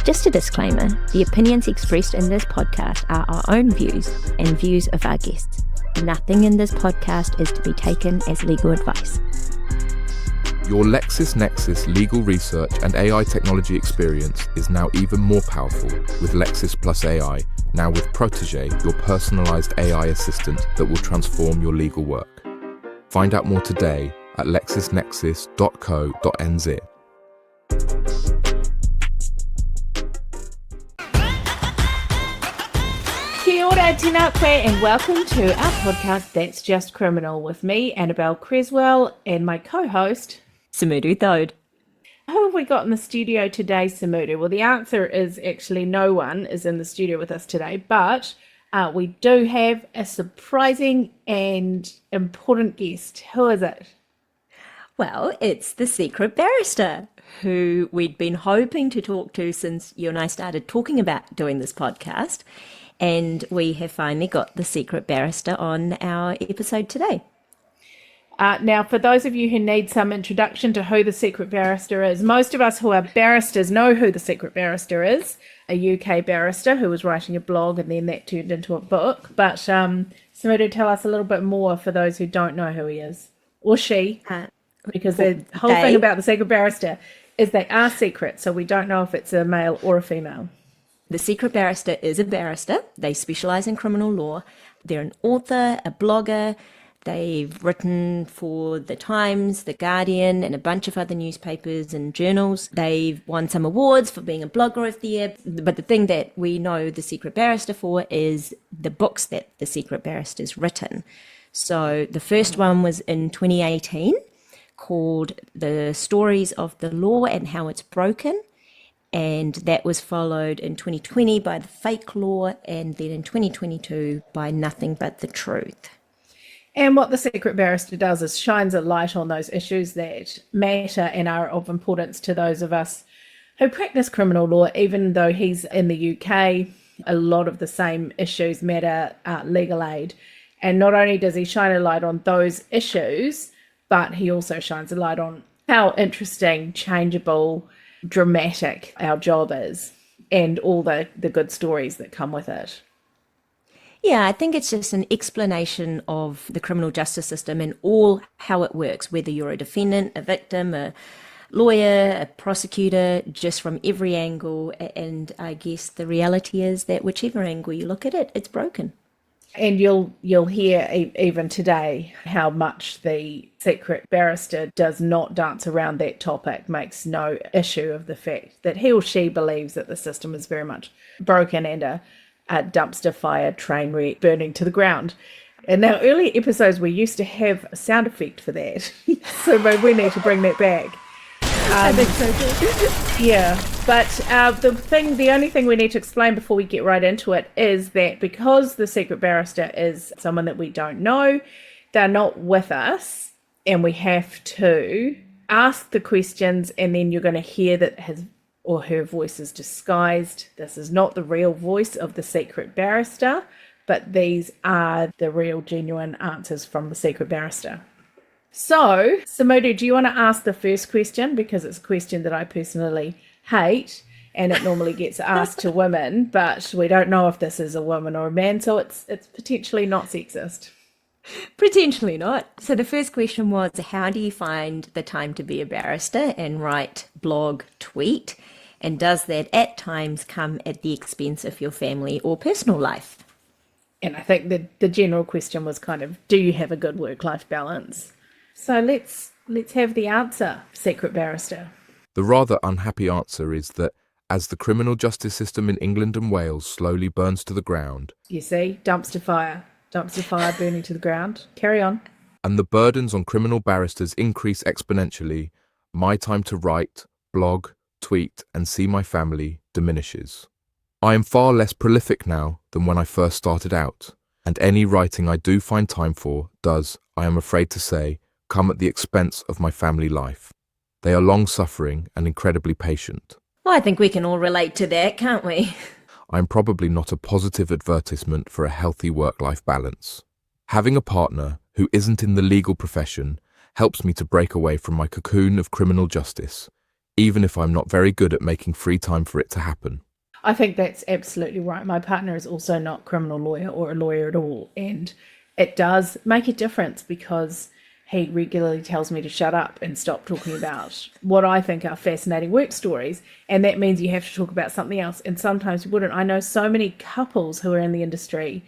Just a disclaimer, the opinions expressed in this podcast are our own views and views of our guests. Nothing in this podcast is to be taken as legal advice. Your LexisNexis legal research and AI technology experience is now even more powerful with Lexis Plus AI, now with Protégé, your personalised AI assistant that will transform your legal work. Find out more today at lexisnexis.co.nz. Kia ora, tēnā koe, and welcome to our podcast, That's Just Criminal, with me, Annabel Cresswell, and my co-host, Sumudu Thode. Who have we got in the studio today, Sumudu? Well, the answer is actually no one is in the studio with us today, but we do have a surprising and important guest. Who is it? Well, it's the Secret Barrister, who we'd been hoping to talk to since you and I started talking about doing this podcast. And we have finally got the Secret Barrister on our episode today. Now, for those of you who need some introduction to who the Secret Barrister is, most of us who are barristers know who the Secret Barrister is, a UK barrister who was writing a blog and then that turned into a book. But Sumudu, tell us a little bit more for those who don't know who he is, or she, because the whole thing about the Secret Barrister is they are secret, so we don't know if it's a male or a female. The Secret Barrister is a barrister. They specialise in criminal law. They're an author, a blogger. They've written for The Times, The Guardian, and a bunch of other newspapers and journals. They've won some awards for being a blogger of the year. But the thing that we know the Secret Barrister for is the books that the Secret Barrister's written. So the first one was in 2018 called The Stories of the Law and How It's Broken. And that was followed in 2020 by The Fake Law, and then in 2022 by Nothing But the Truth. And what the Secret Barrister does is shines a light on those issues that matter and are of importance to those of us who practice criminal law. Even though he's in the UK, a lot of the same issues matter legal aid. And not only does he shine a light on those issues, but he also shines a light on how interesting, changeable, dramatic our job is, and all the good stories that come with it. Yeah, I think it's just an explanation of the criminal justice system and all how it works, whether you're a defendant, a victim, a lawyer, a prosecutor, just from every angle. And I guess the reality is that whichever angle you look at it, it's broken. And you'll hear even today how much the Secret Barrister does not dance around that topic, makes no issue of the fact that he or she believes that the system is very much broken and a dumpster fire, train wreck, burning to the ground. In our early episodes, we used to have a sound effect for that. So maybe we need to bring that back. I think so too. Yeah, but the only thing we need to explain before we get right into it is that because the Secret Barrister is someone that we don't know, they're not with us, and we have to ask the questions, and then you're going to hear that his or her voice is disguised. This is not the real voice of the Secret Barrister, but these are the real, genuine answers from the Secret Barrister. So, Sumudu, do you want to ask the first question? Because it's a question that I personally hate, and it normally gets asked to women, but we don't know if this is a woman or a man, so it's potentially not sexist. Potentially not. So the first question was, how do you find the time to be a barrister and write, blog, tweet? And does that at times come at the expense of your family or personal life? And I think the general question was kind of, do you have a good work-life balance? So let's have the answer, Secret Barrister. The rather unhappy answer is that as the criminal justice system in England and Wales slowly burns to the ground... You see, dumpster fire burning to the ground. Carry on. And the burdens on criminal barristers increase exponentially, my time to write, blog, tweet, and see my family diminishes. I am far less prolific now than when I first started out, and any writing I do find time for does, I am afraid to say, come at the expense of my family life. They are long-suffering and incredibly patient. Well, I think we can all relate to that, can't we? I am probably not a positive advertisement for a healthy work-life balance. Having a partner who isn't in the legal profession helps me to break away from my cocoon of criminal justice, even if I'm not very good at making free time for it to happen. I think that's absolutely right. My partner is also not a criminal lawyer or a lawyer at all. And it does make a difference because he regularly tells me to shut up and stop talking about what I think are fascinating work stories. And that means you have to talk about something else. And sometimes you wouldn't. I know so many couples who are in the industry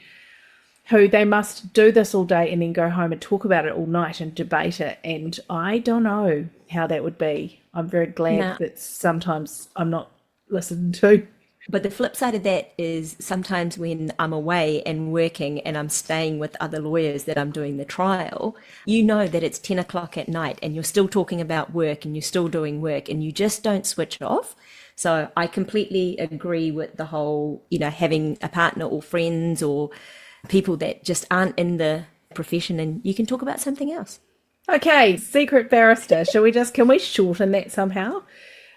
who they must do this all day and then go home and talk about it all night and debate it. And I don't know how that would be. I'm very glad that sometimes I'm not listened to. But the flip side of that is sometimes when I'm away and working and I'm staying with other lawyers that I'm doing the trial, you know that it's 10 o'clock at night and you're still talking about work and you're still doing work and you just don't switch off. So I completely agree with the whole, having a partner or friends or people that just aren't in the profession and you can talk about something else. Okay, Secret Barrister. Can we shorten that somehow?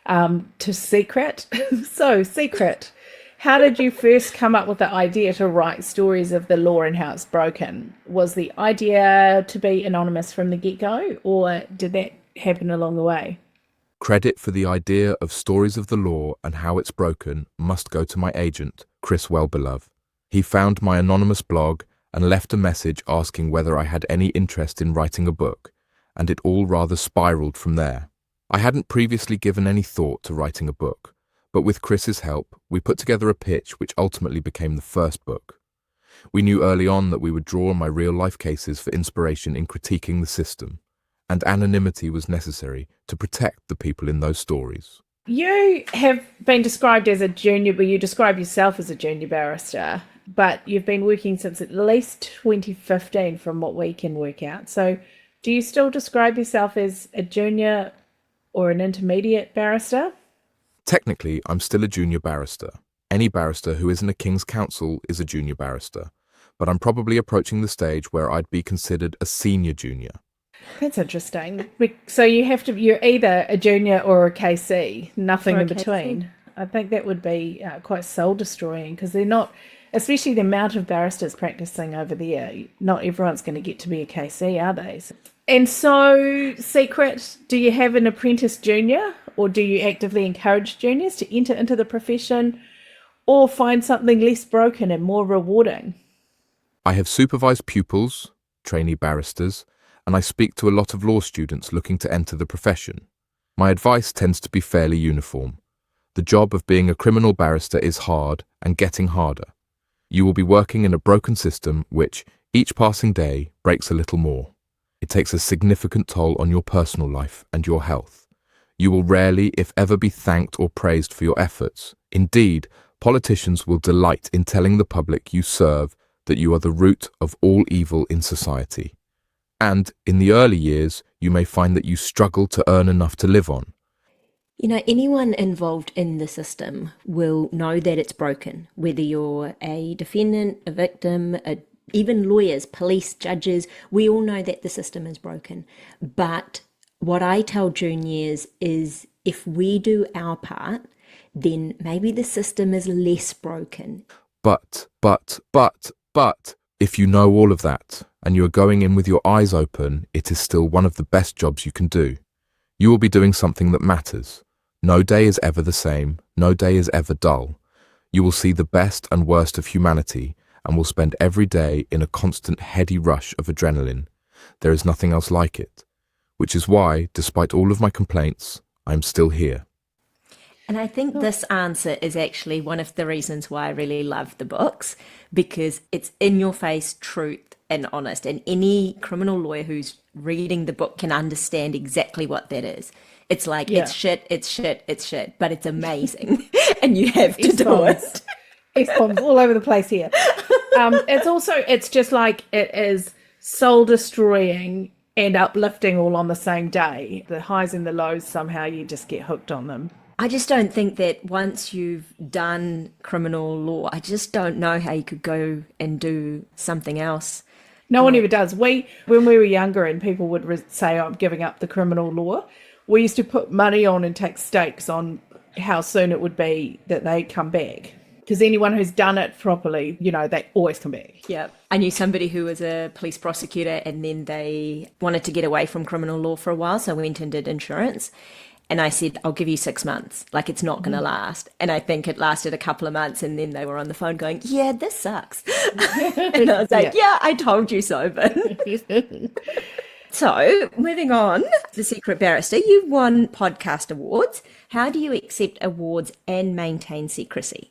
To Secret. So, Secret, how did you first come up with the idea to write stories of the law and how it's broken? Was the idea to be anonymous from the get-go, or did that happen along the way? Credit for the idea of stories of the law and how it's broken must go to my agent, Cresswell beloved. He found my anonymous blog and left a message asking whether I had any interest in writing a book, and it all rather spiraled from there. I hadn't previously given any thought to writing a book, but with Chris's help, we put together a pitch which ultimately became the first book. We knew early on that we would draw on my real-life cases for inspiration in critiquing the system, and anonymity was necessary to protect the people in those stories. You have been described as a junior, but you describe yourself as a junior barrister, but you've been working since at least 2015 from what we can work out. So do you still describe yourself as a junior or an intermediate barrister? Technically, I'm still a junior barrister. Any barrister who isn't a King's Counsel is a junior barrister, but I'm probably approaching the stage where I'd be considered a senior junior. That's interesting. So you're either a junior or a KC, nothing in between. KC. I think that would be quite soul destroying because they're not, especially the amount of barristers practicing over there, not everyone's going to get to be a KC, are they? And so, Secret, do you have an apprentice junior or do you actively encourage juniors to enter into the profession or find something less broken and more rewarding? I have supervised pupils, trainee barristers, and I speak to a lot of law students looking to enter the profession. My advice tends to be fairly uniform. The job of being a criminal barrister is hard and getting harder. You will be working in a broken system which, each passing day, breaks a little more. It takes a significant toll on your personal life and your health. You will rarely, if ever, be thanked or praised for your efforts. Indeed, politicians will delight in telling the public you serve that you are the root of all evil in society. And in the early years, you may find that you struggle to earn enough to live on. Anyone involved in the system will know that it's broken, whether you're a defendant, a victim, even lawyers, police, judges, we all know that the system is broken. But what I tell juniors is if we do our part, then maybe the system is less broken. But, if you know all of that and you are going in with your eyes open, it is still one of the best jobs you can do. You will be doing something that matters. No day is ever the same. No day is ever dull. You will see the best and worst of humanity and will spend every day in a constant heady rush of adrenaline. There is nothing else like it, which is why, despite all of my complaints, I'm still here. And I think this answer is actually one of the reasons why I really love the books, because it's in your face truth and honest, and any criminal lawyer who's reading the book can understand exactly what that is. It's like, it's shit, but it's amazing and you have to do it. X-bombs all over the place here. It's just like it is soul destroying and uplifting all on the same day. The highs and the lows, somehow you just get hooked on them. I just don't think that once you've done criminal law, I just don't know how you could go and do something else. No one ever does. When we were younger and people would say, I'm giving up the criminal law, we used to put money on and take stakes on how soon it would be that they'd come back. Because anyone who's done it properly, they always come back. Yeah. I knew somebody who was a police prosecutor and then they wanted to get away from criminal law for a while, so went and did insurance. And I said, I'll give you 6 months. Like, it's not going to last. And I think it lasted a couple of months. And then they were on the phone going, yeah, this sucks. And I was like, yeah, I told you so. But so moving on, The Secret Barrister, you've won podcast awards. How do you accept awards and maintain secrecy?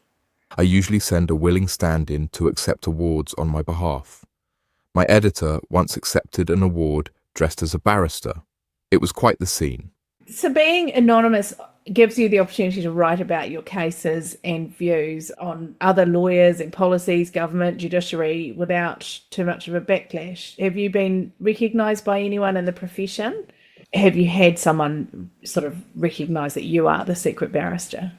I usually send a willing stand-in to accept awards on my behalf. My editor once accepted an award dressed as a barrister. It was quite the scene. So being anonymous gives you the opportunity to write about your cases and views on other lawyers and policies, government, judiciary, without too much of a backlash. Have you been recognised by anyone in the profession? Have you had someone sort of recognise that you are the secret barrister?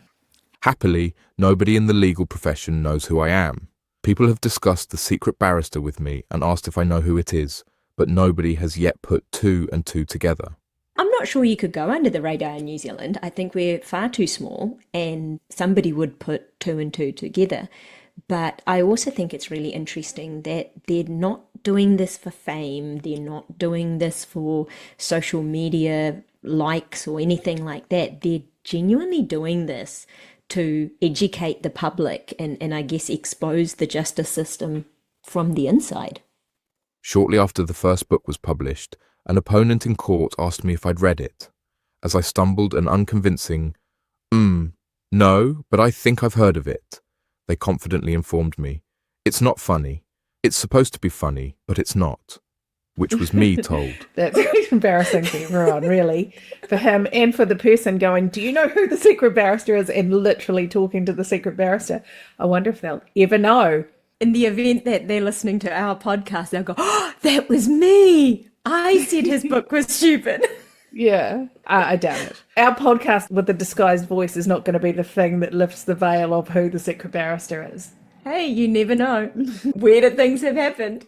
Happily, nobody in the legal profession knows who I am. People have discussed the secret barrister with me and asked if I know who it is, but nobody has yet put two and two together. I'm not sure you could go under the radar in New Zealand. I think we're far too small and somebody would put two and two together. But I also think it's really interesting that they're not doing this for fame. They're not doing this for social media likes or anything like that. They're genuinely doing this to educate the public and I guess expose the justice system from the inside. Shortly after the first book was published, an opponent in court asked me if I'd read it. As I stumbled an unconvincing, no, but I think I've heard of it, they confidently informed me. It's not funny. It's supposed to be funny, but it's not. Which was me told. That's embarrassing for everyone, really. For him and for the person going, do you know who the secret barrister is? And literally talking to the secret barrister. I wonder if they'll ever know. In the event that they're listening to our podcast, they'll go, oh, that was me. I said his book was stupid. Yeah, I doubt it. Our podcast with the disguised voice is not going to be the thing that lifts the veil of who the secret barrister is. Hey, you never know. Weirder things have happened.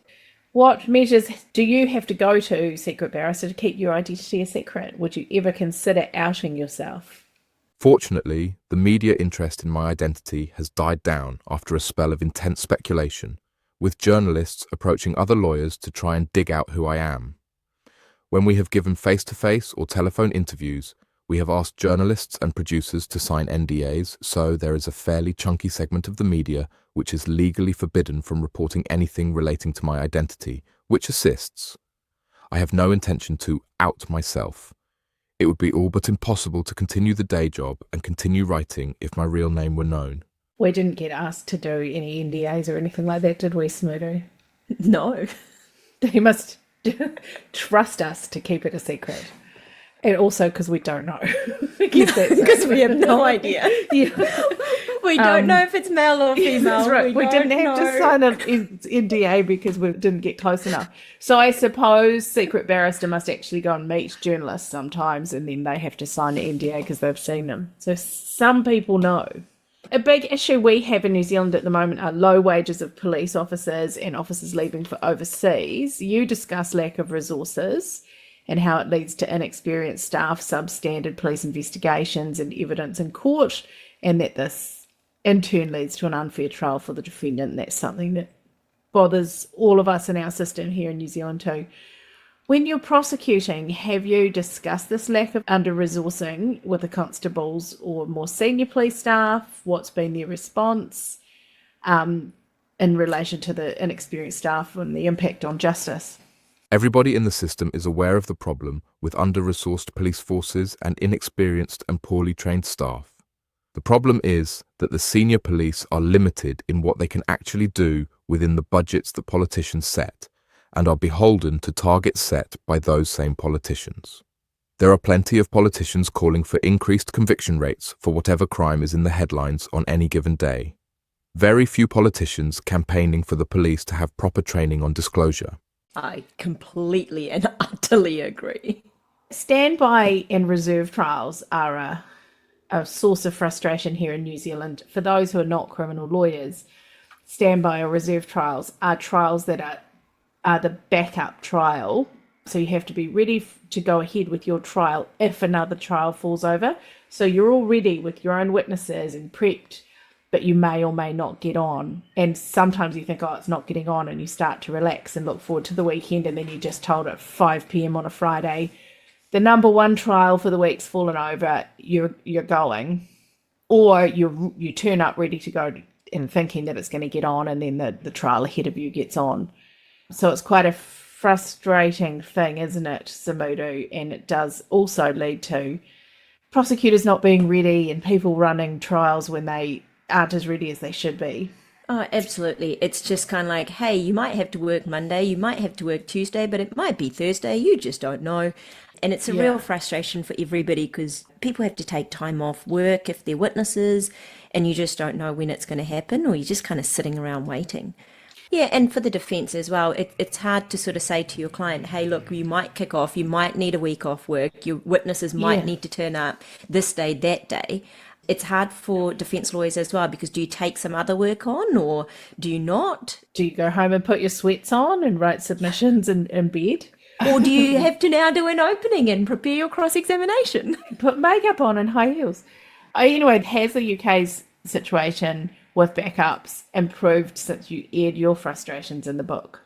What measures do you have to go to, secret barrister, to keep your identity a secret? Would you ever consider outing yourself? Fortunately, the media interest in my identity has died down after a spell of intense speculation, with journalists approaching other lawyers to try and dig out who I am. When we have given face-to-face or telephone interviews, we have asked journalists and producers to sign NDAs, so there is a fairly chunky segment of the media which is legally forbidden from reporting anything relating to my identity, which assists. I have no intention to out myself. It would be all but impossible to continue the day job and continue writing if my real name were known. We didn't get asked to do any NDAs or anything like that, did we, Sumudu? No. You must trust us to keep it a secret. And also because we don't know. Because we have no idea. Yeah. We don't know if it's male or female. That's right. We didn't have to sign an NDA because we didn't get close enough. So I suppose secret barrister must actually go and meet journalists sometimes and then they have to sign an NDA because they've seen them. So some people know. A big issue we have in New Zealand at the moment are low wages of police officers and officers leaving for overseas. You discuss lack of resources and how it leads to inexperienced staff, substandard police investigations and evidence in court, and that this in turn leads to an unfair trial for the defendant. And that's something that bothers all of us in our system here in New Zealand too. When you're prosecuting, have you discussed this lack of under-resourcing with the constables or more senior police staff? What's been their response in relation to the inexperienced staff and the impact on justice? Everybody in the system is aware of the problem with under-resourced police forces and inexperienced and poorly trained staff. The problem is that the senior police are limited in what they can actually do within the budgets that politicians set, and are beholden to targets set by those same politicians. There are plenty of politicians calling for increased conviction rates for whatever crime is in the headlines on any given day. Very few politicians campaigning for the police to have proper training on disclosure. I completely and utterly agree. Standby and reserve trials are a source of frustration here in New Zealand. For those who are not criminal lawyers, standby or reserve trials are trials that are the backup trial. So you have to be ready to go ahead with your trial if another trial falls over. So you're all ready with your own witnesses and prepped, but you may or may not get on. And sometimes you think, oh, it's not getting on, and you start to relax and look forward to the weekend, and then you're just told at 5 p.m. on a Friday, the number one trial for the week's fallen over, you're going, or you turn up ready to go and thinking that it's going to get on, and then the trial ahead of you gets on. So it's quite a frustrating thing, isn't it, Sumudu? And it does also lead to prosecutors not being ready and people running trials when they aren't as ready as they should be. Oh, absolutely. It's just kind of like, hey, you might have to work Monday, you might have to work Tuesday, but it might be Thursday, you just don't know. And it's a real frustration for everybody because people have to take time off work if they're witnesses, and you just don't know when it's going to happen, or you're just kind of sitting around waiting. Yeah, and for the defence as well, it's hard to sort of say to your client, hey, look, you might kick off, you might need a week off work, your witnesses might need to turn up this day, that day. It's hard for defence lawyers as well, because do you take some other work on or do you not? Do you go home and put your sweats on and write submissions in bed? Or do you have to now do an opening and prepare your cross-examination? Put makeup on and high heels. Anyway, has the UK's situation with backups improved since you aired your frustrations in the book?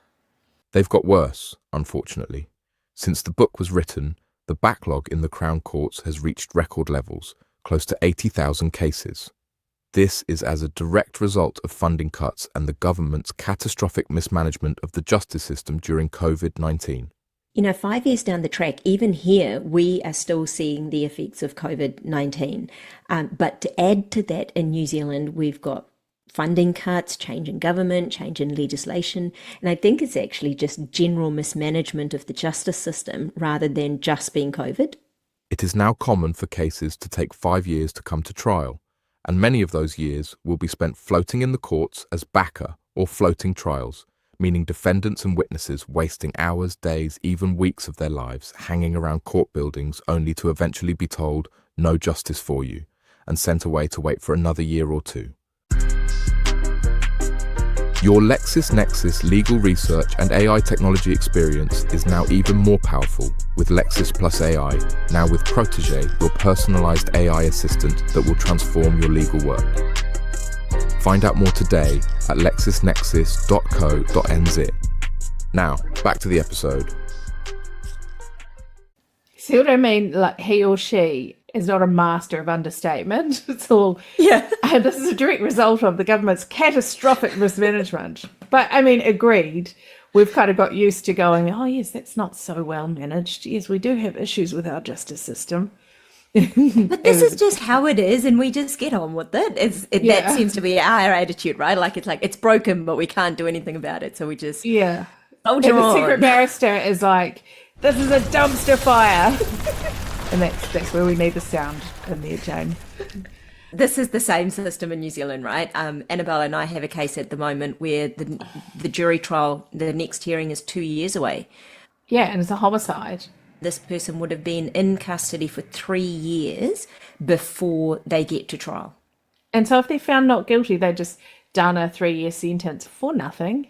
They've got worse, unfortunately. Since the book was written, the backlog in the Crown Courts has reached record levels, close to 80,000 cases. This is as a direct result of funding cuts and the government's catastrophic mismanagement of the justice system during COVID-19. 5 years down the track, even here, we are still seeing the effects of COVID-19. But to add to that, in New Zealand, we've got funding cuts, change in government, change in legislation. And I think it's actually just general mismanagement of the justice system rather than just being COVID. It is now common for cases to take 5 years to come to trial, and many of those years will be spent floating in the courts as backer or floating trials, meaning defendants and witnesses wasting hours, days, even weeks of their lives hanging around court buildings only to eventually be told, no justice for you, and sent away to wait for another year or two. Your LexisNexis legal research and AI technology experience is now even more powerful with Lexis Plus AI, now with Protégé, your personalized AI assistant that will transform your legal work. Find out more today at lexisnexis.co.nz. Now, back to the episode. See what I mean? Like, he or she is not a master of understatement. It's all, and this is a direct result of the government's catastrophic mismanagement. But I mean, agreed. We've kind of got used to going, oh yes, that's not so well managed. Yes, we do have issues with our justice system. But this is just how it is, and we just get on with it. That seems to be our attitude, right? It's broken, but we can't do anything about it, so we just soldier on. The Secret Barrister is like, this is a dumpster fire. And that's where we need the sound in there, Jane. This is the same system in New Zealand, right? Annabel and I have a case at the moment where the jury trial, the next hearing is 2 years away. Yeah, and it's a homicide. This person would have been in custody for 3 years before they get to trial. And so if they're found not guilty, they're just done a 3-year sentence for nothing.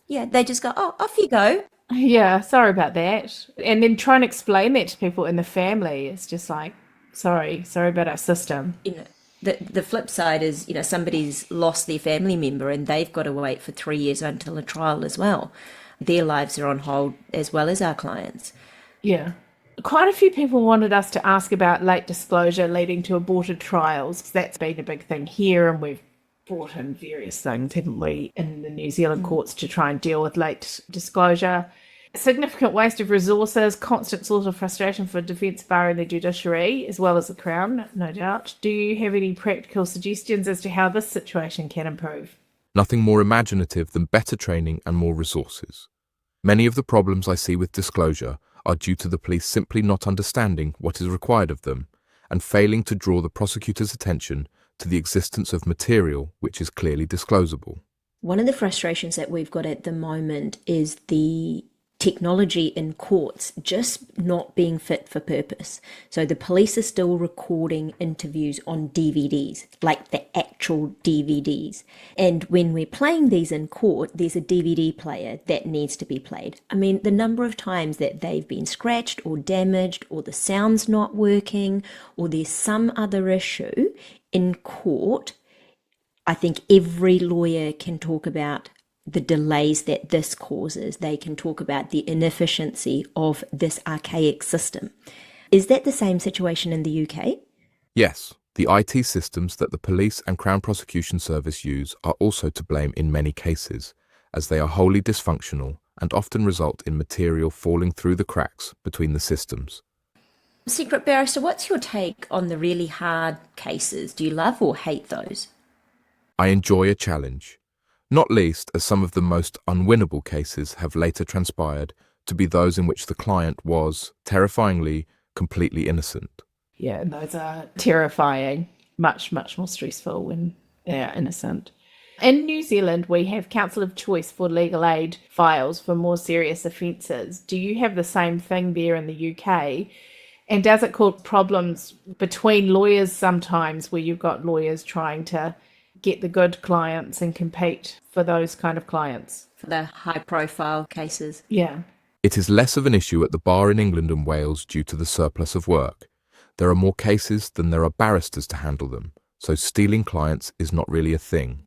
Yeah, they just go, oh, off you go. Yeah, sorry about that. And then try and explain that to people in the family. It's just like, sorry about our system. The flip side is, somebody's lost their family member and they've got to wait for 3 years until a trial as well. Their lives are on hold as well as our clients. Yeah. Quite a few people wanted us to ask about late disclosure leading to aborted trials. That's been a big thing here, and we've brought in various things, haven't we, in the New Zealand courts to try and deal with late disclosure. Significant waste of resources, constant source of frustration for defence bar and the judiciary, as well as the Crown, no doubt. Do you have any practical suggestions as to how this situation can improve? Nothing more imaginative than better training and more resources. Many of the problems I see with disclosure are due to the police simply not understanding what is required of them and failing to draw the prosecutor's attention to the existence of material which is clearly disclosable. One of the frustrations that we've got at the moment is the technology in courts just not being fit for purpose. So the police are still recording interviews on DVDs, like the actual DVDs. And when we're playing these in court, there's a DVD player that needs to be played. I mean, the number of times that they've been scratched or damaged, or the sound's not working, or there's some other issue in court, I think every lawyer can talk about the delays that this causes. They can talk about the inefficiency of this archaic system. Is that the same situation in the UK? Yes, the IT systems that the police and Crown Prosecution Service use are also to blame in many cases, as they are wholly dysfunctional and often result in material falling through the cracks between the systems. Secret Barrister, what's your take on the really hard cases? Do you love or hate those? I enjoy a challenge, not least as some of the most unwinnable cases have later transpired to be those in which the client was, terrifyingly, completely innocent. Yeah, those are terrifying, much, much more stressful when they're innocent. In New Zealand, we have counsel of choice for legal aid files for more serious offences. Do you have the same thing there in the UK? And does it cause problems between lawyers sometimes, where you've got lawyers trying to get the good clients and compete for those kind of clients? For the high-profile cases? Yeah. It is less of an issue at the bar in England and Wales due to the surplus of work. There are more cases than there are barristers to handle them, so stealing clients is not really a thing.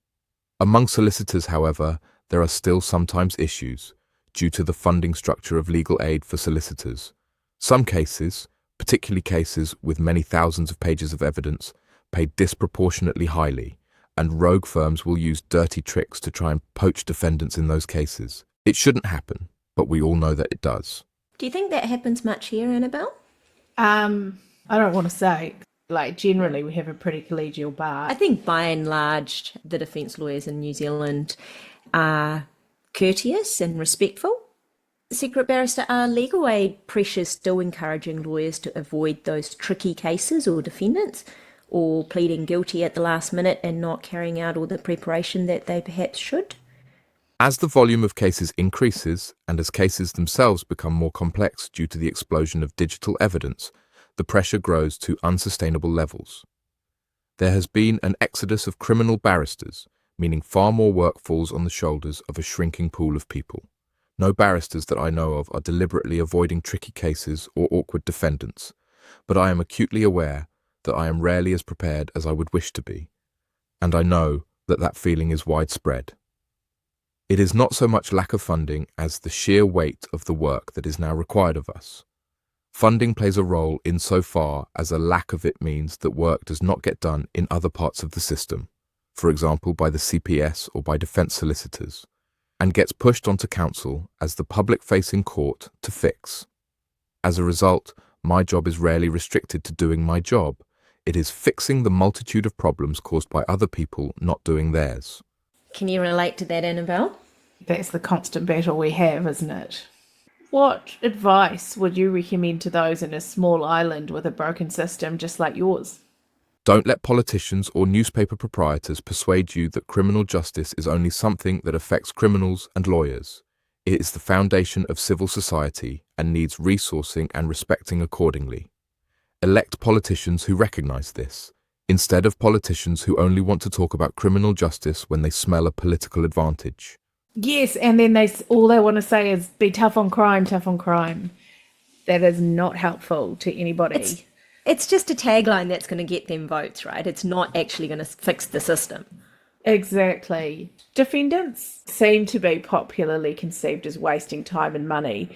Among solicitors, however, there are still sometimes issues due to the funding structure of legal aid for solicitors. Some cases, particularly cases with many thousands of pages of evidence, pay disproportionately highly, and rogue firms will use dirty tricks to try and poach defendants in those cases. It shouldn't happen, but we all know that it does. Do you think that happens much here, Annabel? I don't want to say. Generally, we have a pretty collegial bar. I think by and large, the defence lawyers in New Zealand are courteous and respectful. Secret Barrister, are legal aid pressures still encouraging lawyers to avoid those tricky cases or defendants, or pleading guilty at the last minute and not carrying out all the preparation that they perhaps should? As the volume of cases increases, and as cases themselves become more complex due to the explosion of digital evidence, the pressure grows to unsustainable levels. There has been an exodus of criminal barristers, meaning far more work falls on the shoulders of a shrinking pool of people. No barristers that I know of are deliberately avoiding tricky cases or awkward defendants, but I am acutely aware that I am rarely as prepared as I would wish to be, and I know that that feeling is widespread. It is not so much lack of funding as the sheer weight of the work that is now required of us. Funding plays a role insofar as a lack of it means that work does not get done in other parts of the system, for example by the CPS or by defence solicitors, and gets pushed onto counsel as the public-facing court to fix. As a result, my job is rarely restricted to doing my job. It is fixing the multitude of problems caused by other people not doing theirs. Can you relate to that, Annabel? That's the constant battle we have, isn't it? What advice would you recommend to those in a small island with a broken system just like yours? Don't let politicians or newspaper proprietors persuade you that criminal justice is only something that affects criminals and lawyers. It is the foundation of civil society and needs resourcing and respecting accordingly. Elect politicians who recognise this, instead of politicians who only want to talk about criminal justice when they smell a political advantage. Yes, and then all they want to say is be tough on crime, tough on crime. That is not helpful to anybody. It's just a tagline that's going to get them votes, right? It's not actually going to fix the system. Exactly. Defendants seem to be popularly conceived as wasting time and money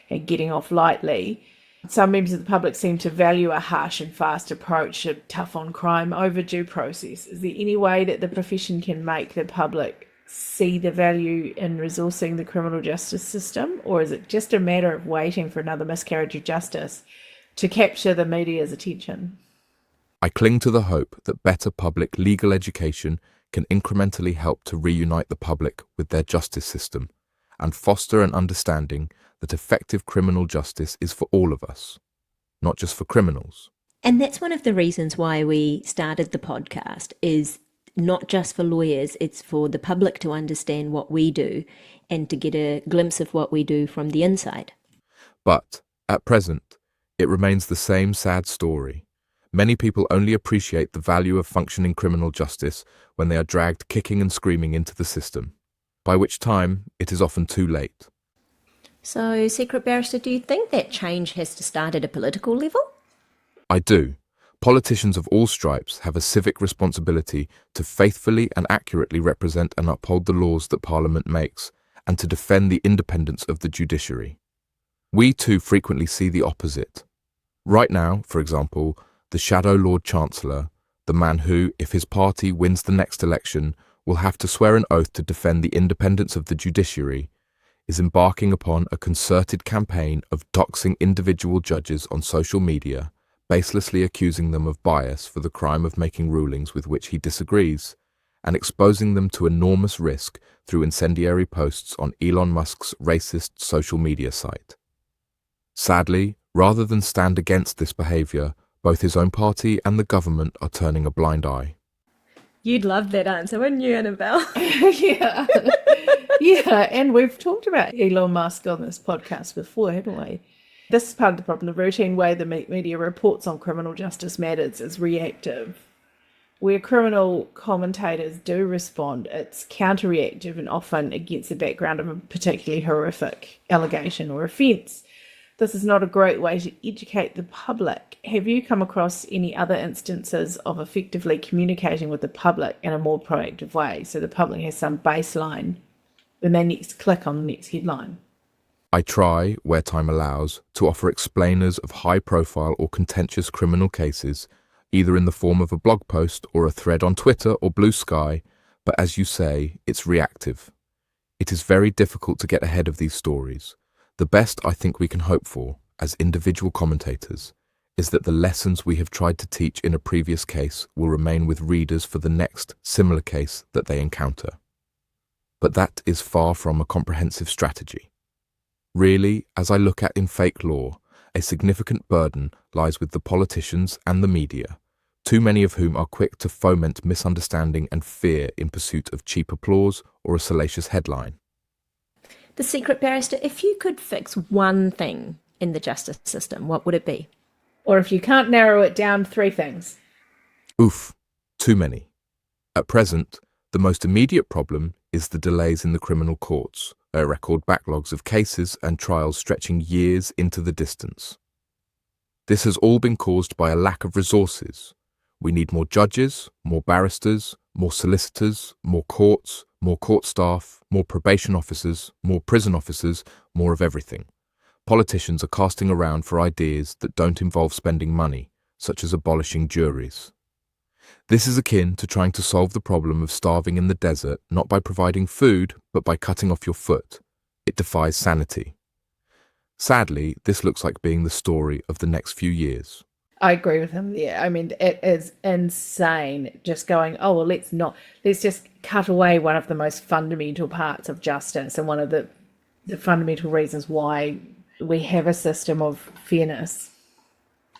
and getting off lightly. Some members of the public seem to value a harsh and fast approach to tough on crime over due process. Is there any way that the profession can make the public see the value in resourcing the criminal justice system, or is it just a matter of waiting for another miscarriage of justice to capture the media's attention? I cling to the hope that better public legal education can incrementally help to reunite the public with their justice system and foster an understanding that effective criminal justice is for all of us, not just for criminals. And that's one of the reasons why we started the podcast, is not just for lawyers, it's for the public to understand what we do and to get a glimpse of what we do from the inside. But, at present, it remains the same sad story. Many people only appreciate the value of functioning criminal justice when they are dragged kicking and screaming into the system, by which time it is often too late. So, Secret Barrister, do you think that change has to start at a political level? I do. Politicians of all stripes have a civic responsibility to faithfully and accurately represent and uphold the laws that Parliament makes, and to defend the independence of the judiciary. We too frequently see the opposite. Right now, for example, the Shadow Lord Chancellor, the man who, if his party wins the next election, will have to swear an oath to defend the independence of the judiciary, is embarking upon a concerted campaign of doxing individual judges on social media, baselessly accusing them of bias for the crime of making rulings with which he disagrees, and exposing them to enormous risk through incendiary posts on Elon Musk's racist social media site. Sadly, rather than stand against this behaviour, both his own party and the government are turning a blind eye. You'd love that answer, wouldn't you, Annabel? Yeah. Yeah, and we've talked about Elon Musk on this podcast before, haven't we? This is part of the problem. The routine way the media reports on criminal justice matters is reactive. Where criminal commentators do respond, it's counter-reactive and often against the background of a particularly horrific allegation or offence. This is not a great way to educate the public. Have you come across any other instances of effectively communicating with the public in a more proactive way, so the public has some baseline when they next click on the next headline? I try, where time allows, to offer explainers of high-profile or contentious criminal cases, either in the form of a blog post or a thread on Twitter or Blue Sky, but as you say, it's reactive. It is very difficult to get ahead of these stories. The best I think we can hope for, as individual commentators, is that the lessons we have tried to teach in a previous case will remain with readers for the next similar case that they encounter. But that is far from a comprehensive strategy. Really, as I look at in fake law, a significant burden lies with the politicians and the media, too many of whom are quick to foment misunderstanding and fear in pursuit of cheap applause or a salacious headline. The Secret Barrister, if you could fix one thing in the justice system, what would it be? Or if you can't narrow it down, 3 things. Oof, too many. At present, the most immediate problem is the delays in the criminal courts, a record backlogs of cases and trials stretching years into the distance. This has all been caused by a lack of resources. We need more judges, more barristers, more solicitors, more courts, more court staff, more probation officers, more prison officers, more of everything. Politicians are casting around for ideas that don't involve spending money, such as abolishing juries. This is akin to trying to solve the problem of starving in the desert not by providing food, but by cutting off your foot. It defies sanity. Sadly, this looks like being the story of the next few years. I agree with him there. I mean, it is insane just going, oh, well, let's just cut away one of the most fundamental parts of justice and one of the fundamental reasons why we have a system of fairness.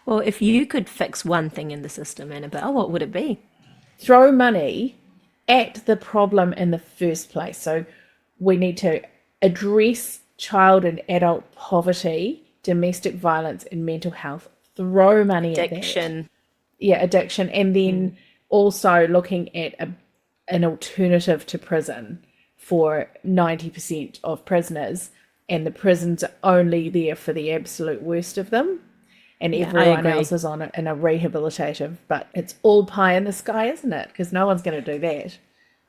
Well, if you could fix one thing in the system, Annabel, what would it be? Throw money at the problem in the first place. So we need to address child and adult poverty, domestic violence, and mental health. Throw money at that. Addiction. Yeah, addiction. And then also looking at an alternative to prison for 90% of prisoners. And the prisons are only there for the absolute worst of them. And everyone else is on it in a rehabilitative. But it's all pie in the sky, isn't it? Because no one's going to do that.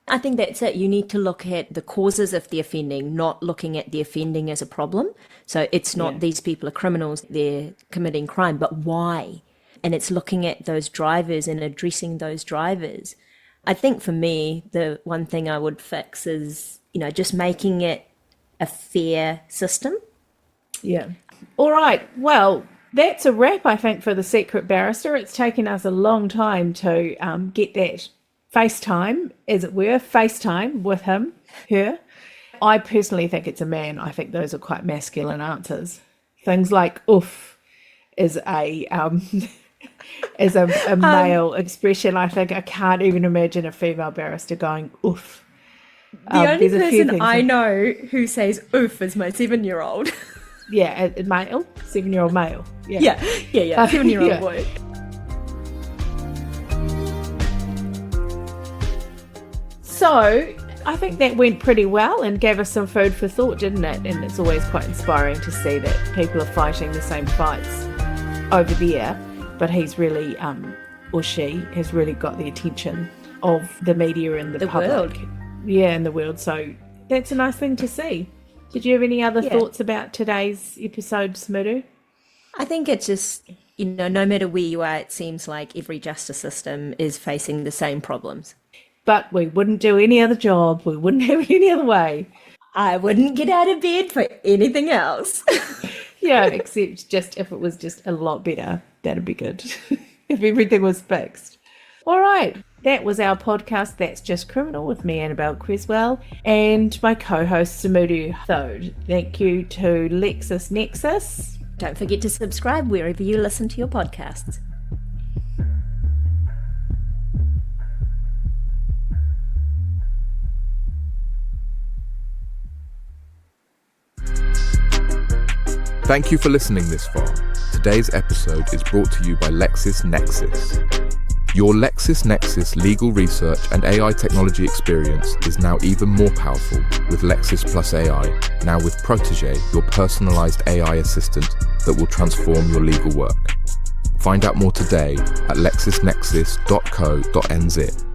I think that's it. You need to look at the causes of the offending, not looking at the offending as a problem. So it's not these people are criminals, they're committing crime, but why? And it's looking at those drivers and addressing those drivers. I think for me, the one thing I would fix is, just making it a fair system. Yeah. All right. Well, that's a wrap, I think, for the Secret Barrister. It's taken us a long time to get that FaceTime, as it were, FaceTime with him, her. I personally think it's a man. I think those are quite masculine answers. Things like oof is a male expression. I think I can't even imagine a female barrister going oof. The only person I know who says oof is my 7-year-old. Yeah, a male, 7-year-old male. Yeah, 7-year-old boy. So I think that went pretty well and gave us some food for thought, didn't it? And it's always quite inspiring to see that people are fighting the same fights over there, but he's really or she has really got the attention of the media and the public. World. Yeah, in the world. So that's a nice thing to see. Did you have any other thoughts about today's episode, Sumudu? I think it's just, no matter where you are, it seems like every justice system is facing the same problems. But we wouldn't do any other job. We wouldn't have it any other way. I wouldn't get out of bed for anything else. Yeah, except just if it was just a lot better, that'd be good. If everything was fixed. All right, that was our podcast, That's Just Criminal, with me, Annabel Cresswell, and my co-host, Sumudu Thode. Thank you to LexisNexis. Don't forget to subscribe wherever you listen to your podcasts. Thank you for listening this far. Today's episode is brought to you by LexisNexis. Your LexisNexis legal research and AI technology experience is now even more powerful with Lexis Plus AI, now with Protégé, your personalized AI assistant that will transform your legal work. Find out more today at lexisnexis.co.nz.